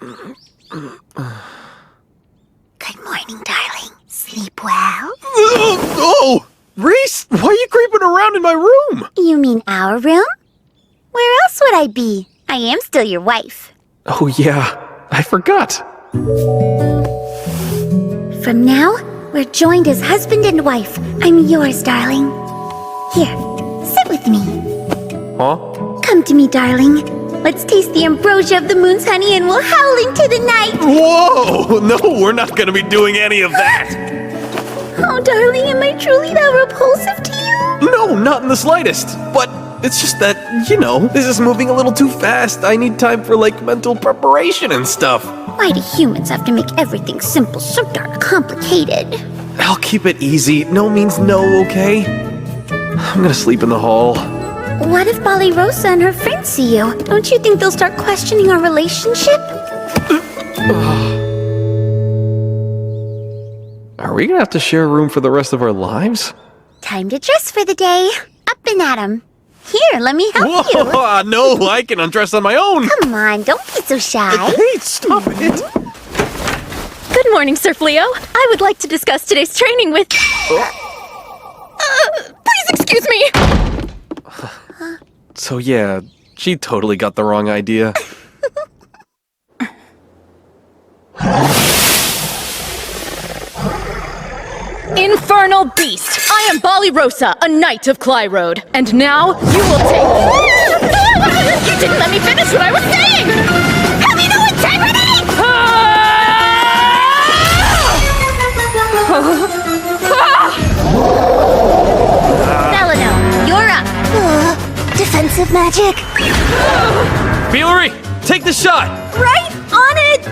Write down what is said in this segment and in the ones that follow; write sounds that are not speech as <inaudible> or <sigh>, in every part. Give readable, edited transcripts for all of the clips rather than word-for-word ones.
Good morning, darling. Sleep well? Oh! Reese, why are you creeping around in my room? You mean our room? Where else would I be? I am still your wife. Oh yeah, I forgot. From now, we're joined as husband and wife. I'm yours, darling. Here, sit with me. Huh? Come to me, darling. Let's taste the ambrosia of the moon's honey and we'll howl into the night. Whoa! No, we're not gonna be doing any of that! Oh, darling, am I truly that repulsive to you? No, not in the slightest. But it's just that, this is moving a little too fast. I need time for, mental preparation and stuff. Why do humans have to make everything simple so darn complicated? I'll keep it easy. No means no, okay? I'm gonna sleep in the hall. What if Rosa and her friends see you? Don't you think they'll start questioning our relationship? Are we gonna have to share a room for the rest of our lives? Time to dress for the day. Up and at 'em. Here, let me help you. Whoa, no, I can undress on my own. Come on, don't be so shy. Hey, stop it. Good morning, Sir Fleo. I would like to discuss today's training with... please excuse me! So yeah, she totally got the wrong idea. Infernal beast! I am Rosa, a knight of Clyrode. And now, you will take... You didn't let me finish what I was saying! Have you no integrity?! Delano, you're up. Defensive magic. Fielry, take the shot! Right on it!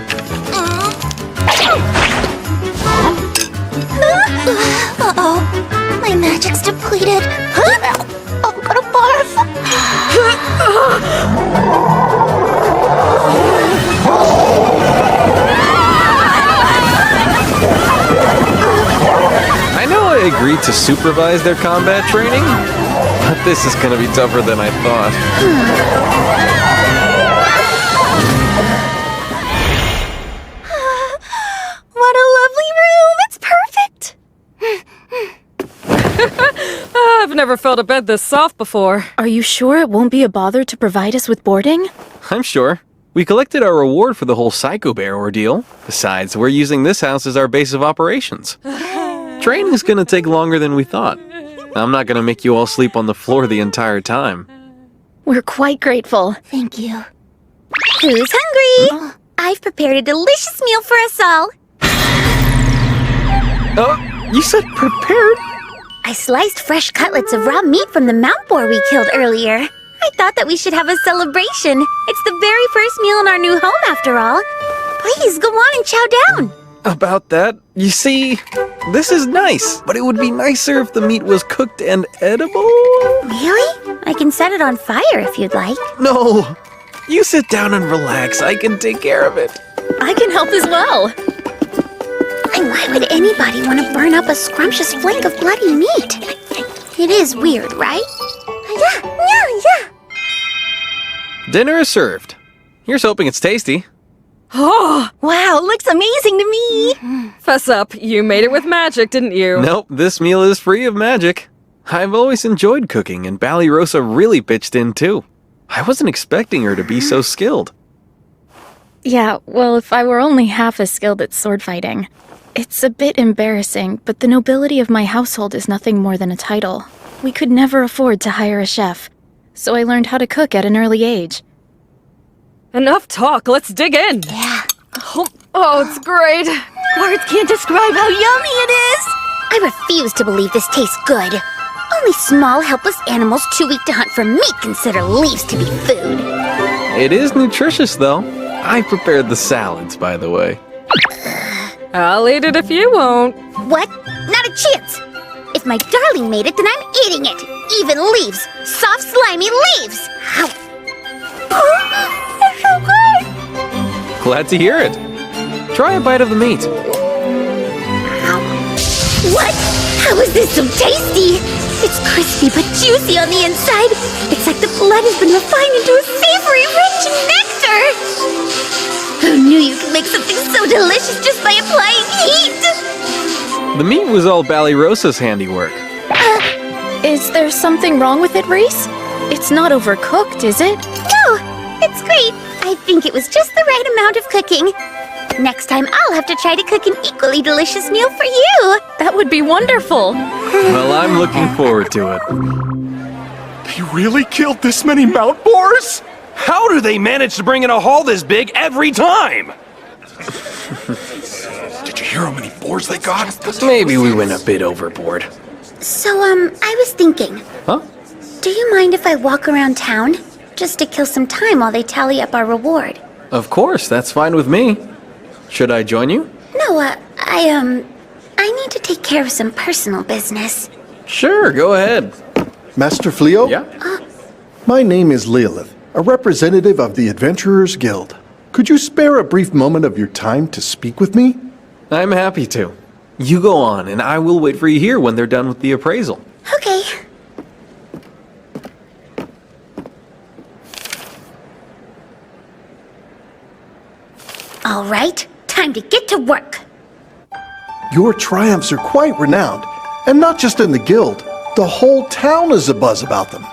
Uh-oh, my magic's depleted. I'm gonna barf. I know I agreed to supervise their combat training, but this is gonna be tougher than I thought. What a lovely room! It's perfect! I've never felt a bed this soft before. Are you sure it won't be a bother to provide us with boarding? I'm sure. We collected our reward for the whole Psycho Bear ordeal. Besides, we're using this house as our base of operations. Training's gonna take longer than we thought. I'm not gonna make you all sleep on the floor the entire time. We're quite grateful. Thank you. Who's hungry? I've prepared a delicious meal for us all. Oh, you said prepared? I sliced fresh cutlets of raw meat from the mount boar we killed earlier. I thought that we should have a celebration. It's the very first meal in our new home, after all. Please, go on and chow down. About that, you see, this is nice, but it would be nicer if the meat was cooked and edible. Really? I can set it on fire if you'd like. No, you sit down and relax. I can take care of it. I can help as well. And why would anybody want to burn up a scrumptious flank of bloody meat? It is weird, right? Yeah. Dinner is served. Here's hoping it's tasty. Oh, wow, looks amazing to me. Fess up, you made it with magic, didn't you? Nope, this meal is free of magic. I've always enjoyed cooking, and Rosa really pitched in too. I wasn't expecting her to be so skilled. Yeah, well, if I were only half as skilled at sword fighting. It's a bit embarrassing, but the nobility of my household is nothing more than a title. We could never afford to hire a chef, so I learned how to cook at an early age. Enough talk, let's dig in! Yeah. Oh, it's great! Words can't describe how yummy it is! I refuse to believe this tastes good. Only small, helpless animals too weak to hunt for meat consider leaves to be food. It is nutritious, though. I prepared the salads, by the way. I'll eat it if you won't. What? Not a chance! If my darling made it, then I'm eating it! Even leaves! Soft, slimy leaves! Ow. They're so good! Glad to hear it. Try a bite of the meat. Ow. What? How is this so tasty? It's crispy but juicy on the inside. It's like the blood has been refined into a savory, rich nectar. Who knew you delicious just by applying heat! The meat was all Ballyrosa's handiwork. Is there something wrong with it, Reese? It's not overcooked, is it? No, it's great. I think it was just the right amount of cooking. Next time, I'll have to try to cook an equally delicious meal for you. That would be wonderful. Well, I'm looking forward to it. They really killed this many Mount Boars? How do they manage to bring in a haul this big every time? Did you hear how many boars they got? Maybe we went a bit overboard. So, I was thinking, Huh? do you mind if I walk around town? Just to kill some time while they tally up our reward. Of course, that's fine with me. Should I join you? No, I need to take care of some personal business. Sure, go ahead. Master Fleo? Yeah? My name is Lilith, a representative of the Adventurers Guild. Could you spare a brief moment of your time to speak with me? I'm happy to. You go on, and I will wait for you here when they're done with the appraisal. Okay. All right, time to get to work. Your triumphs are quite renowned, and not just in the guild. The whole town is abuzz about them.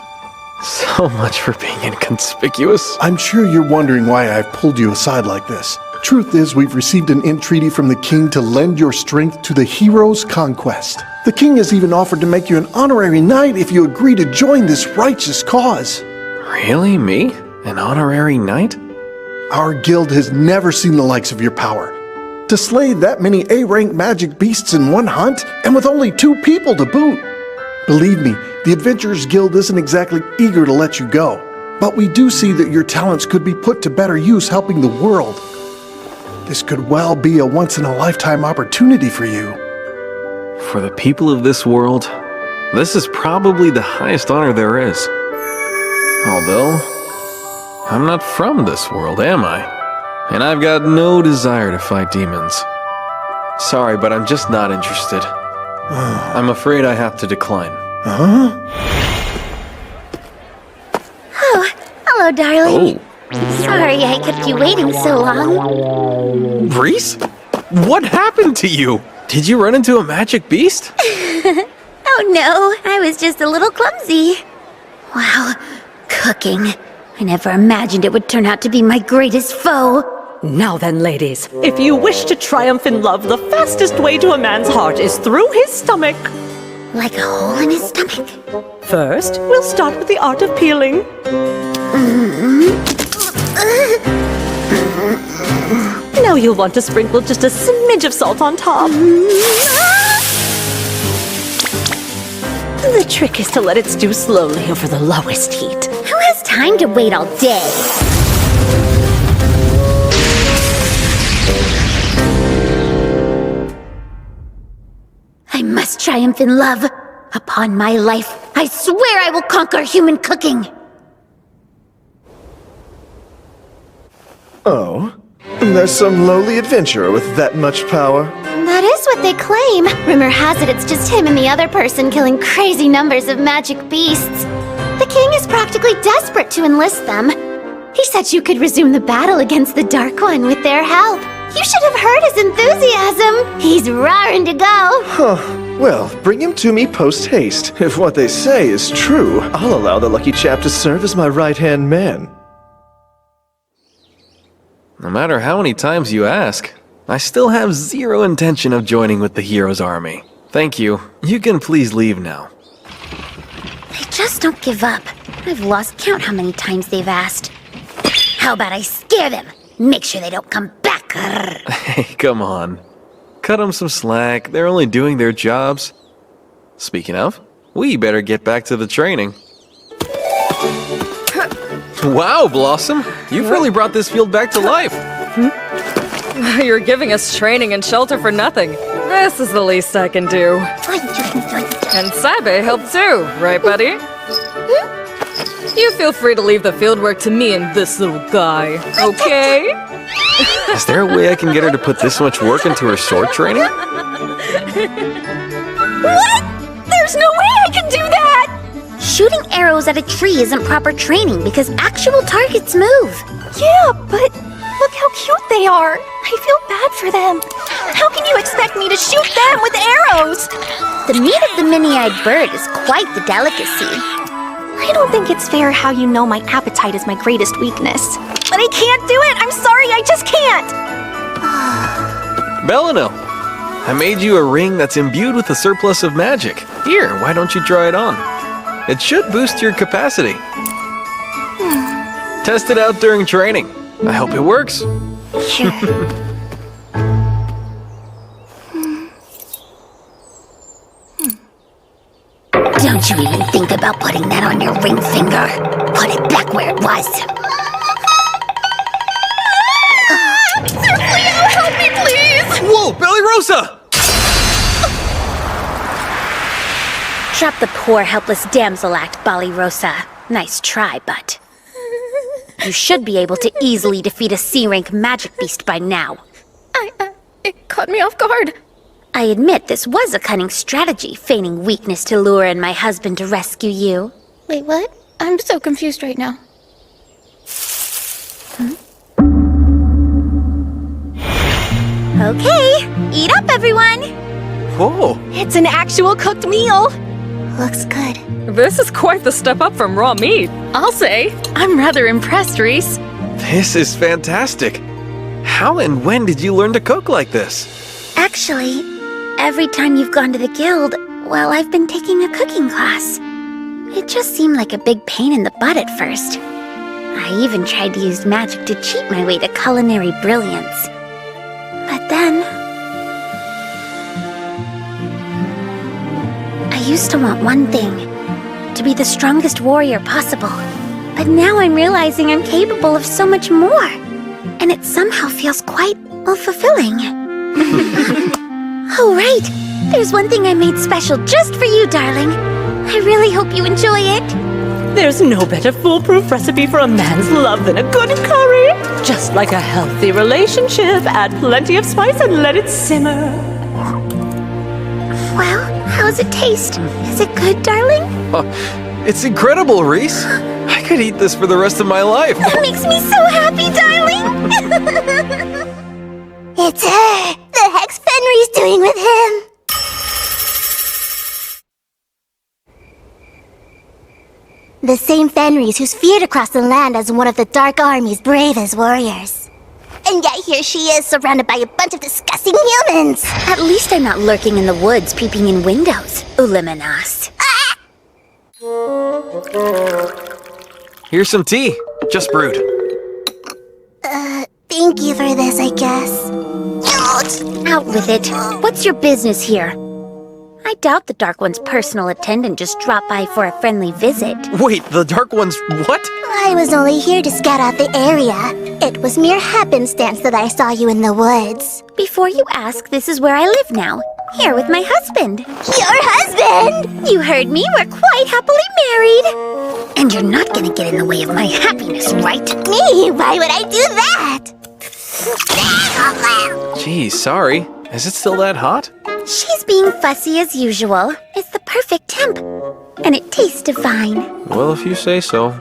So much for being inconspicuous. I'm sure you're wondering why I've pulled you aside like this. Truth is, we've received an entreaty from the king to lend your strength to the hero's conquest. The king has even offered to make you an honorary knight if you agree to join this righteous cause. Really? Me? An honorary knight? Our guild has never seen the likes of your power. To slay that many A-rank magic beasts in one hunt, and with only 2 people to boot. Believe me, the Adventurers Guild isn't exactly eager to let you go. But we do see that your talents could be put to better use helping the world. This could well be a once-in-a-lifetime opportunity for you. For the people of this world, this is probably the highest honor there is. Although, I'm not from this world, am I? And I've got no desire to fight demons. Sorry, but I'm just not interested. I'm afraid I have to decline. Huh? Oh, hello, darling. Oh. Sorry I kept you waiting so long. Reese? What happened to you? Did you run into a magic beast? Oh no, I was just a little clumsy. Wow, cooking. I never imagined it would turn out to be my greatest foe. Now then, ladies, if you wish to triumph in love, the fastest way to a man's heart is through his stomach. Like a hole in his stomach? First, we'll start with the art of peeling. Now you'll want to sprinkle just a smidge of salt on top. The trick is to let it stew slowly over the lowest heat. Who has time to wait all day? I must triumph in love. Upon my life, I swear I will conquer human cooking. Oh, there's some lowly adventurer with that much power. That is what they claim. Rumor has it it's just him and the other person killing crazy numbers of magic beasts. The king is practically desperate to enlist them. He said you could resume the battle against the Dark One with their help. You should have heard his enthusiasm. He's raring to go. Huh. Well, bring him to me post-haste. If what they say is true, I'll allow the lucky chap to serve as my right-hand man. No matter how many times you ask, I still have zero intention of joining with the hero's army. Thank you. You can please leave now. They just don't give up. I've lost count how many times they've asked. How about I scare them? Make sure they don't come back. Hey, come on. Cut them some slack. They're only doing their jobs. Speaking of, we better get back to the training. Wow, Blossom. You've really brought this field back to life. You're giving us training and shelter for nothing. This is the least I can do. And Sabe helped too, right, buddy? You feel free to leave the fieldwork to me and this little guy, okay? Is there a way I can get her to put this much work into her sword training? What? There's no way I can do that! Shooting arrows at a tree isn't proper training because actual targets move. Yeah, but Look how cute they are. I feel bad for them. How can you expect me to shoot them with arrows? The meat of the mini-eyed bird is quite the delicacy. I don't think it's fair how you know my appetite is my greatest weakness. But I can't do it. I'm sorry, I just can't. Belino, I made you a ring that's imbued with a surplus of magic. Here, why don't you try it on? It should boost your capacity. Test it out during training. I hope it works. Sure. Don't you even think about putting that on your ring finger. Put it back where it was. Help me, please. Whoa, Belly Rosa! Drop the poor, helpless damsel act, Bali Rosa. Nice try, but you should be able to easily defeat a C-rank magic beast by now. It caught me off guard. I admit this was a cunning strategy, feigning weakness to lure in my husband to rescue you. Wait, what? I'm so confused right now. Okay, eat up, everyone. Whoa, It's an actual cooked meal. Looks good. This is quite the step up from raw meat. I'll say. I'm rather impressed, Reese. this is fantastic. How and when did you learn to cook like this? Actually, every time you've gone to the guild, well, I've been taking a cooking class. It just seemed like a big pain in the butt at first. I even tried to use magic to cheat my way to culinary brilliance. But then I used to want one thing, to be the strongest warrior possible. But now I'm realizing I'm capable of so much more. And it somehow feels quite, well, fulfilling. Oh, right! There's one thing I made special just for you, darling. I really hope you enjoy it. There's no better foolproof recipe for a man's love than a good curry. Just like a healthy relationship, add plenty of spice and let it simmer. Well, how's it taste? Is it good, darling? It's incredible, Reese. I could eat this for the rest of my life. That makes me so happy, darling! It's her! The heck's Fenrir's doing with him? The same Fenris who's feared across the land as one of the Dark Army's bravest warriors. And yet here she is, surrounded by a bunch of disgusting humans! At least I'm not lurking in the woods, peeping in windows, Uliminas. Here's some tea, just brewed. Thank you for this, I guess. Out with it. What's your business here? I doubt the Dark One's personal attendant just dropped by for a friendly visit. Wait, the Dark One's what? I was only here to scout out the area. It was mere happenstance that I saw you in the woods. Before you ask, this is where I live now. Here with my husband. Your husband? You heard me. We're quite happily married. And you're not gonna get in the way of my happiness, right? Me? Why would I do that? Geez, sorry. Is it still that hot? She's being fussy as usual. It's the perfect temp. And it tastes divine. Well, if you say so.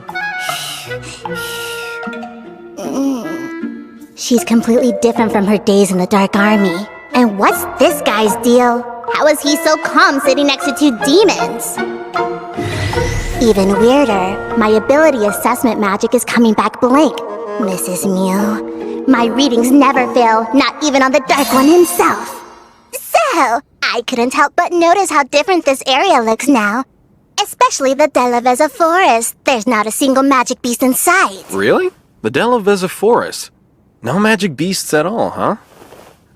She's completely different from her days in the Dark Army. And what's this guy's deal? How is he so calm sitting next to two demons? Even weirder, my ability assessment magic is coming back blank. Mrs. Mew, my readings never fail, not even on the Dark One himself. So, I couldn't help but notice how different this area looks now. Especially the täHɛᗩ <silence> forest. There's not a single magic beast in sight. Really? The täHɛᗩ <silence> forest? No magic beasts at all, huh?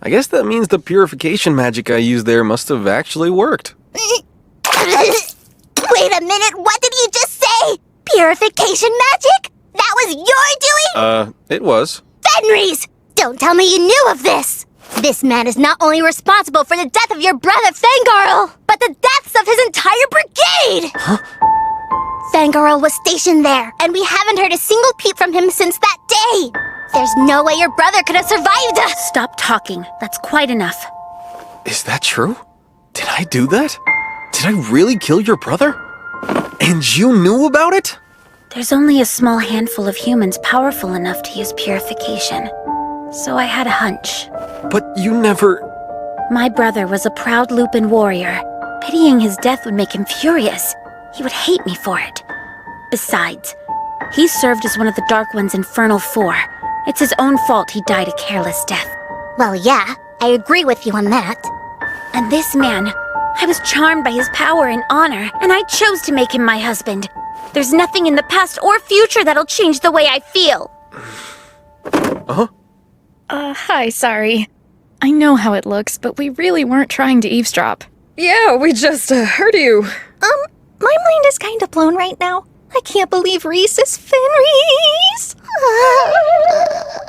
I guess that means the purification magic I used there must have actually worked. Wait a minute, what did you just say? Purification magic? That was your doing? It was. Fenris! Don't tell me you knew of this! This man is not only responsible for the death of your brother Fangirl, but the deaths of his entire brigade! Huh? Fangirl was stationed there, and we haven't heard a single peep from him since that day! There's no way your brother could have survived us! Stop talking. That's quite enough. Is that true? Did I do that? Did I really kill your brother? And you knew about it? There's only a small handful of humans powerful enough to use purification. So I had a hunch. But you never... My brother was a proud Lupin warrior. Pitying his death would make him furious. He would hate me for it. Besides, he served as one of the Dark One's Infernal Four. It's his own fault he died a careless death. Well, yeah, I agree with you on that. And this man, I was charmed by his power and honor, and I chose to make him my husband. There's nothing in the past or future that'll change the way I feel. Hi, sorry. I know how it looks, but we really weren't trying to eavesdrop. Yeah, we just heard you. My mind is kind of blown right now. I can't believe Reese is Fenris.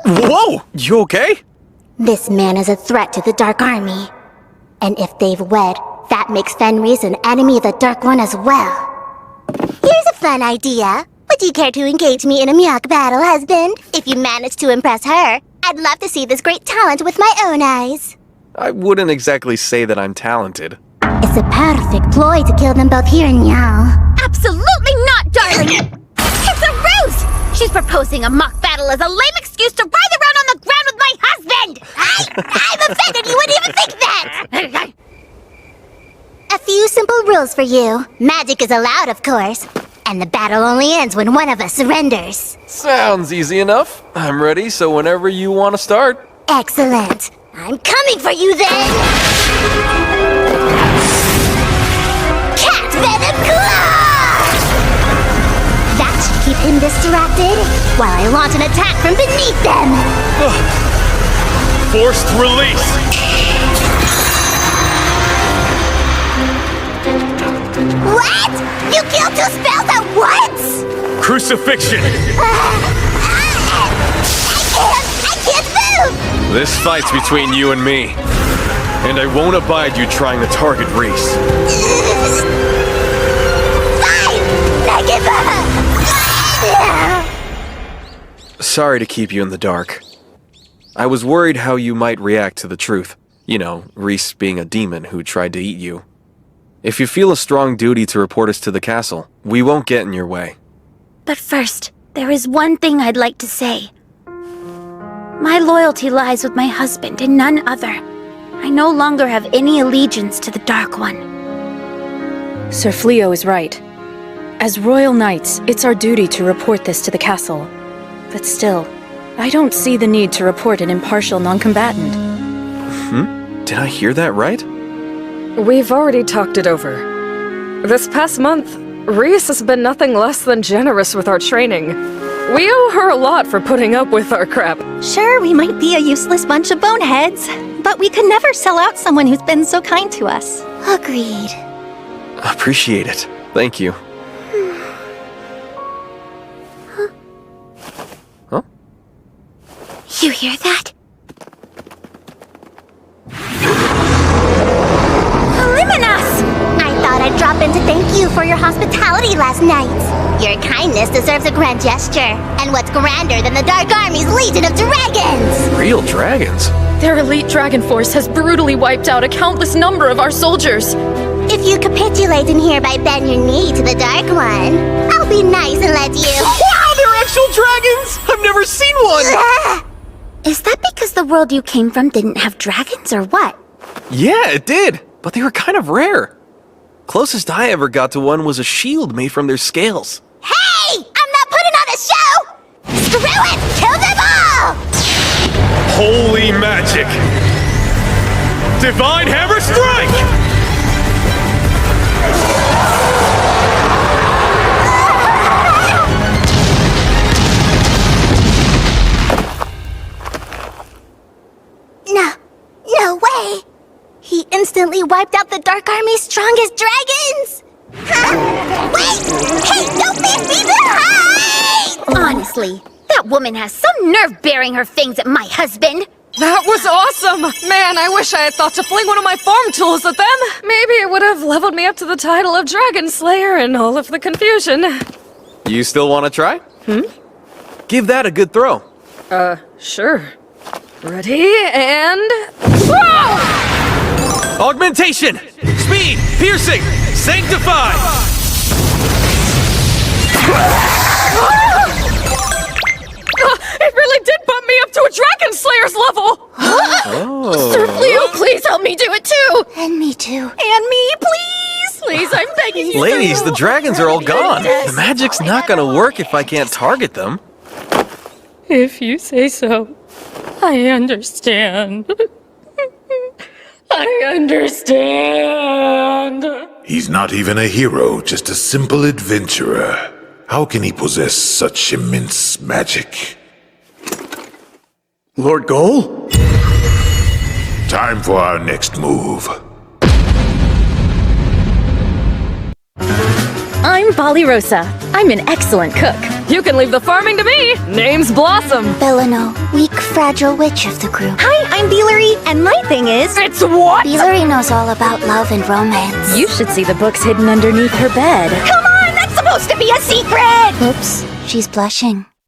Whoa! You okay? This man is a threat to the Dark Army. And if they've wed, that makes Fenris an enemy of the Dark One as well. Here's a fun idea. Would you care to engage me in a Miyok battle, husband? If you manage to impress her, I'd love to see this great talent with my own eyes. I wouldn't exactly say that I'm talented. It's a perfect ploy to kill them both here in Yao. Absolutely not, darling! It's a ruse! She's proposing a mock battle as a lame excuse to writhe around on the ground with my husband! I'm offended you wouldn't even think that! A few simple rules for you. Magic is allowed, of course. And the battle only ends when one of us surrenders. Sounds easy enough. I'm ready, so whenever you want to start. Excellent. I'm coming for you then! Cat Venom Claw! That should keep him distracted while I launch an attack from beneath them! Forced release! What? You killed 2 spells at once? Crucifixion! I can't move! This fight's between you and me. And I won't abide you trying to target Reese. Fine! Sorry to keep you in the dark. I was worried how you might react to the truth. You know, Reese being a demon who tried to eat you. If you feel a strong duty to report us to the castle, we won't get in your way. But first, there is one thing I'd like to say. My loyalty lies with my husband and none other. I no longer have any allegiance to the Dark One. Sir Fleo is right. As royal knights, it's our duty to report this to the castle. But still, I don't see the need to report an impartial non-combatant. Did I hear that right? We've already talked it over. This past month, Reese has been nothing less than generous with our training. We owe her a lot for putting up with our crap. Sure, we might be a useless bunch of boneheads, but we could never sell out someone who's been so kind to us. Agreed. Appreciate it. Thank you. Huh? You hear that? I thought I'd drop in to thank you for your hospitality last night. Your kindness deserves a grand gesture. And what's grander than the Dark Army's legion of dragons? Real dragons? Their elite dragon force has brutally wiped out a countless number of our soldiers. If you capitulate and hereby bend your knee to the Dark One, I'll be nice and let you... Wow, they're actual dragons! I've never seen one! Is that because the world you came from didn't have dragons or what? Yeah, it did, but they were kind of rare. Closest I ever got to one was a shield made from their scales. Hey! I'm not putting on a show! Screw it! Kill them all! Holy magic! Divine Hammer Strike! No way! He instantly wiped out the Dark Army's strongest dragons! Huh? Wait! Hey, don't leave me behind! Honestly, that woman has some nerve bearing her fangs at my husband. That was awesome! Man, I wish I had thought to fling one of my farm tools at them! Maybe it would have leveled me up to the title of Dragon Slayer in all of the confusion. You still want to try? Give that a good throw. Sure. Ready, and... Whoa! Augmentation! Speed! Piercing! Sanctify! too. And me, please! Please, I'm begging you. Ladies, the dragons are all gone. The magic's not gonna work if I can't target them. If you say so, I understand. I understand. He's not even a hero, just a simple adventurer. How can he possess such immense magic? Lord Goal? Time for our next move. I'm Balirosa. I'm an excellent cook. You can leave the farming to me. Name's Blossom. Belano, weak, fragile witch of the group. Hi, I'm Beelery, and my thing is... It's what? Beelery knows all about love and romance. You should see the books hidden underneath her bed. Come on, that's supposed to be a secret! Oops, she's blushing.